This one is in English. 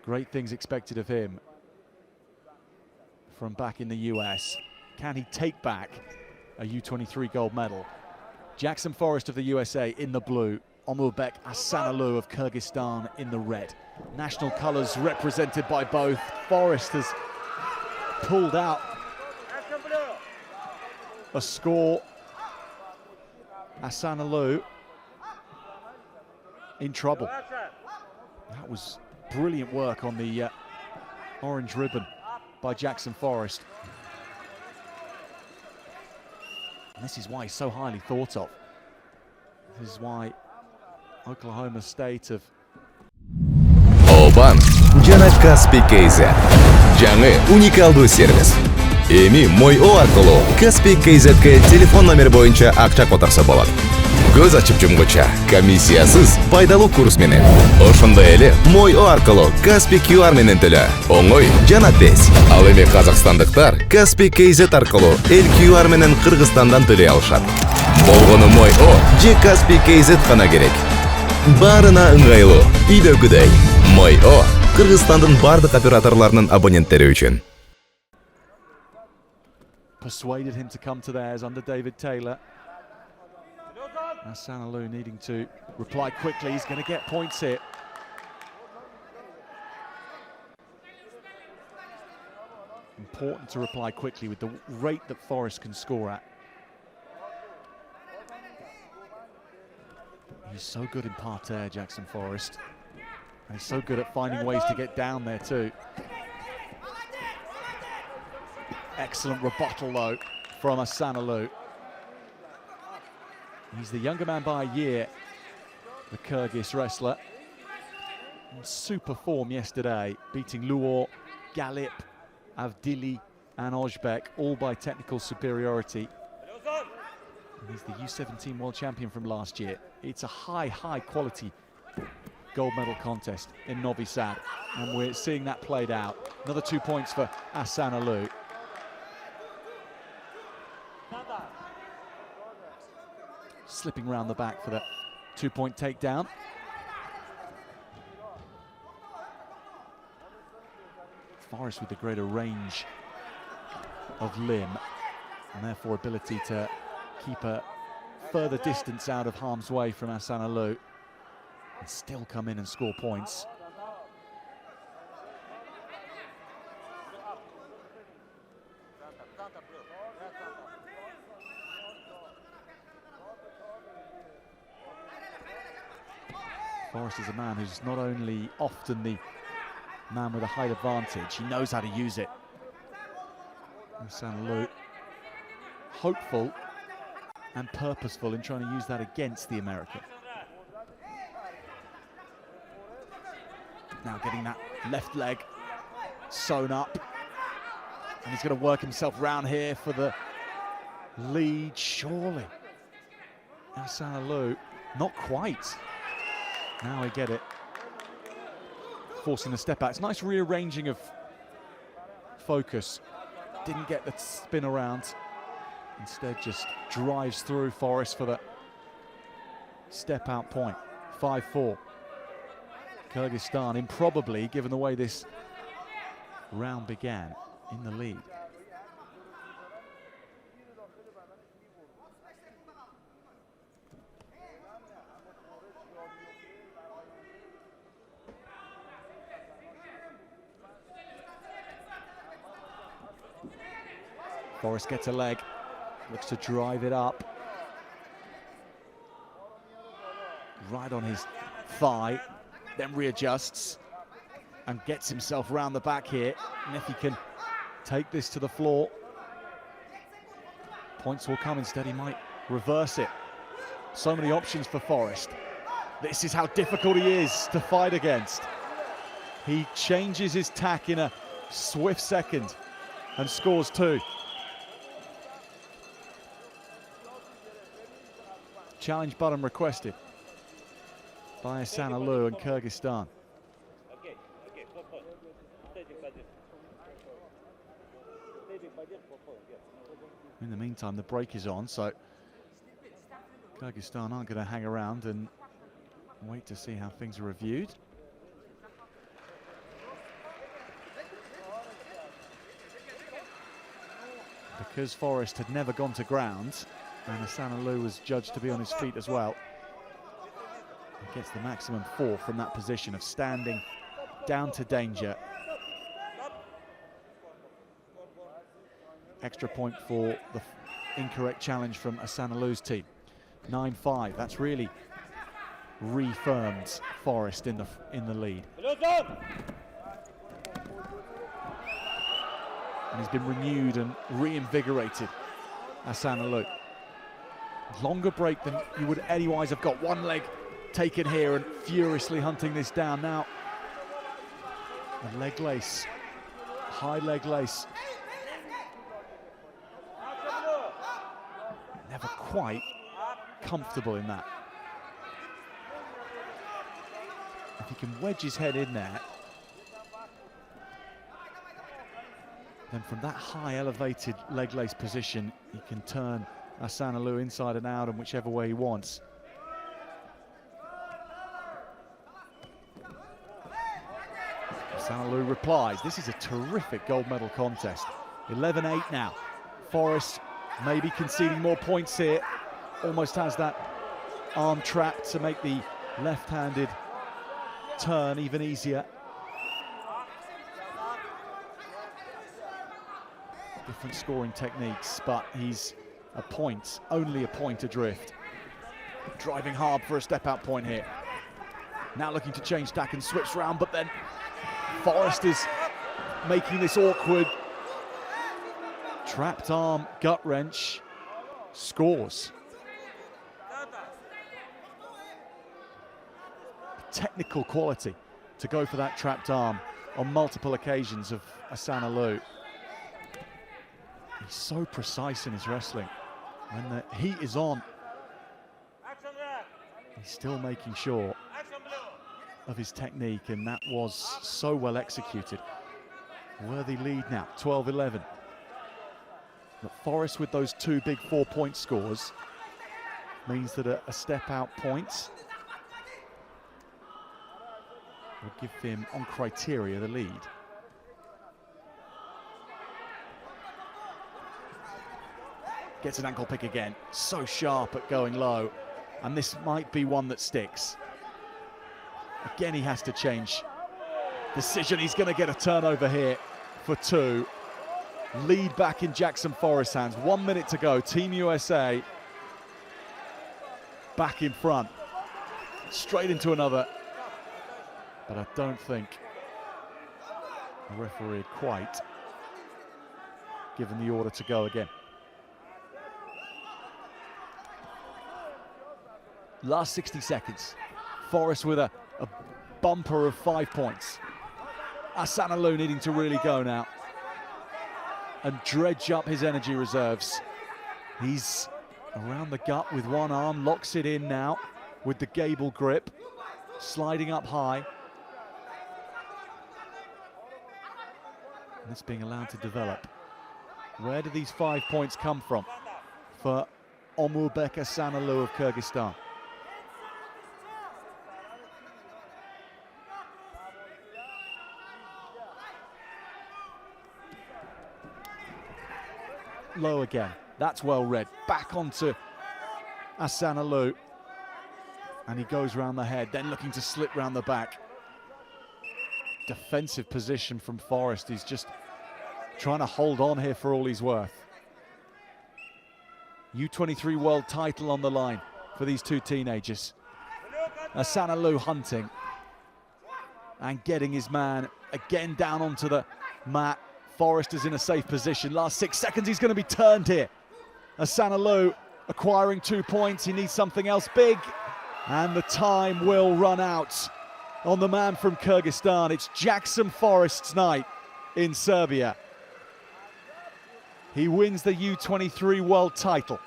Great things expected of him from back in the US. Can he take back a U23 gold medal? Jackson Forreст of the USA in the blue, Өмүрбек Асан of Kyrgyzstan in the red. National colours represented by both. Forreст has pulled out a score. Асан in trouble. That was brilliant work on the orange ribbon by Jackson Forreст. And this is why he's so highly thought of. This is why Oklahoma State have... Обан, жана Каспий KZ. Жаңы уникалдуу сервис. Эми мой О аркылуу Каспий KZ'ге телефон номер боюнча акча которсо болот. Көз ачып жумгуча комиссиясыз пайдалуу курс менен. Ошондой эле мой О аркылуу Каспий QR менен төлө. Оңой жана тез. Ал эми казакстандыктар Каспий KZ аркылуу эл QR менен Кыргызстандан төлөй алышат. Болгону мой О же Каспий KZ гана керек. Барына ыңгайлуу, үйдөгүдөй. Мой О Кыргызстандын бардык операторлорунун абоненттери үчүн. Persuaded him to come to theirs under David Taylor. Асан needing to reply quickly. He's going to get points here. Important to reply quickly with the rate that Forreст can score at. He's so good in parterre, Jackson Forreст. And he's so good at finding ways to get down there too. Excellent rebuttal though from Асан. He's the younger man by a year, the Kyrgyz wrestler. In super form yesterday, beating Уулу, Galip, Avdili and Özbek, all by technical superiority. And he's the U17 world champion from last year. It's a high quality gold medal contest in Novi Sad, and we're seeing that played out. Another 2 points for Асан. Slipping round the back for that 2-point takedown. Forreст with the greater range of limb and therefore ability to keep a further distance out of harm's way from Асан and still come in and score points. Forreст is a man who's not only often the man with a height advantage, he knows how to use it. Асан hopeful and purposeful in trying to use that against the American. Now getting that left leg sewn up. And he's going to work himself round here for the lead, surely. Асан not quite. Now I get it. Forcing the step out. It's nice rearranging of focus. Didn't get the spin around. Instead just drives through Forreст for the step out point. 5-4. Kyrgyzstan improbably, given the way this round began, in the lead. Forreст gets a leg, looks to drive it up. Right on his thigh, then readjusts and gets himself round the back here. And if he can take this to the floor, points will come. Instead, he might reverse it. So many options for Forreст. This is how difficult he is to fight against. He changes his tack in a swift second and scores two. Challenge button requested by Асан and Kyrgyzstan. In the meantime, the break is on, so Kyrgyzstan aren't going to hang around and wait to see how things are reviewed. because Forrest had never gone to ground, and Асан was judged to be on his feet as well. He gets the maximum 4 from that position of standing down to danger. Extra point for the incorrect challenge from Асан team. 9-5. That's really reaffirmed Forrest in the lead. And he's been renewed and reinvigorated, Асан. Longer break than you would otherwise have got. One leg taken here and furiously hunting this down now. A leg lace, high leg lace. Never quite comfortable in that. If he can wedge his head in there, then from that high elevated leg lace position, he can turn Асан inside and out and whichever way he wants. Асан replies. This is a terrific gold medal contest. 11-8 now. Forrest maybe conceding more points here. Almost has that arm trapped to make the left-handed turn even easier. Different scoring techniques, but he's only a point adrift. Driving hard for a step-out point here. Now looking to change tack and switch round, but then Forrest is making this awkward trapped arm gut wrench. Scores. Technical quality to go for that trapped arm on multiple occasions of Асан. He's so precise in his wrestling. When the heat is on, he's still making sure of his technique, and that was so well executed. Worthy lead now, 12-11. But Forrest with those 2 big 4-point scores means that a step out point will give him, on criteria, the lead. Gets an ankle pick again, so sharp at going low, and this might be one that sticks. Again, he has to change decision. He's going to get a turnover here for 2. Lead back in Jackson Forrest's hands. 1 minute to go. Team USA back in front. Straight into another. But I don't think the referee had quite given the order to go again. Last 60 seconds. Forrest with a bumper of 5 points. Асан needing to really go now and dredge up his energy reserves. He's around the gut with one arm, locks it in now with the gable grip, sliding up high. And it's being allowed to develop. Where do these 5 points come from for Өмүрбек Асан of Kyrgyzstan? Low again. That's well read. Back onto Асан, and he goes round the head, then looking to slip round the back. Defensive position from Forrest. He's just trying to hold on here for all he's worth. U23 world title on the line for these 2 teenagers. Асан hunting and getting his man again down onto the mat. Forrest is in a safe position. Last 6 seconds, he's going to be turned here. Асан acquiring 2 points. He needs something else big. And the time will run out on the man from Kyrgyzstan. It's Jackson Forrest's night in Serbia. He wins the U23 world title.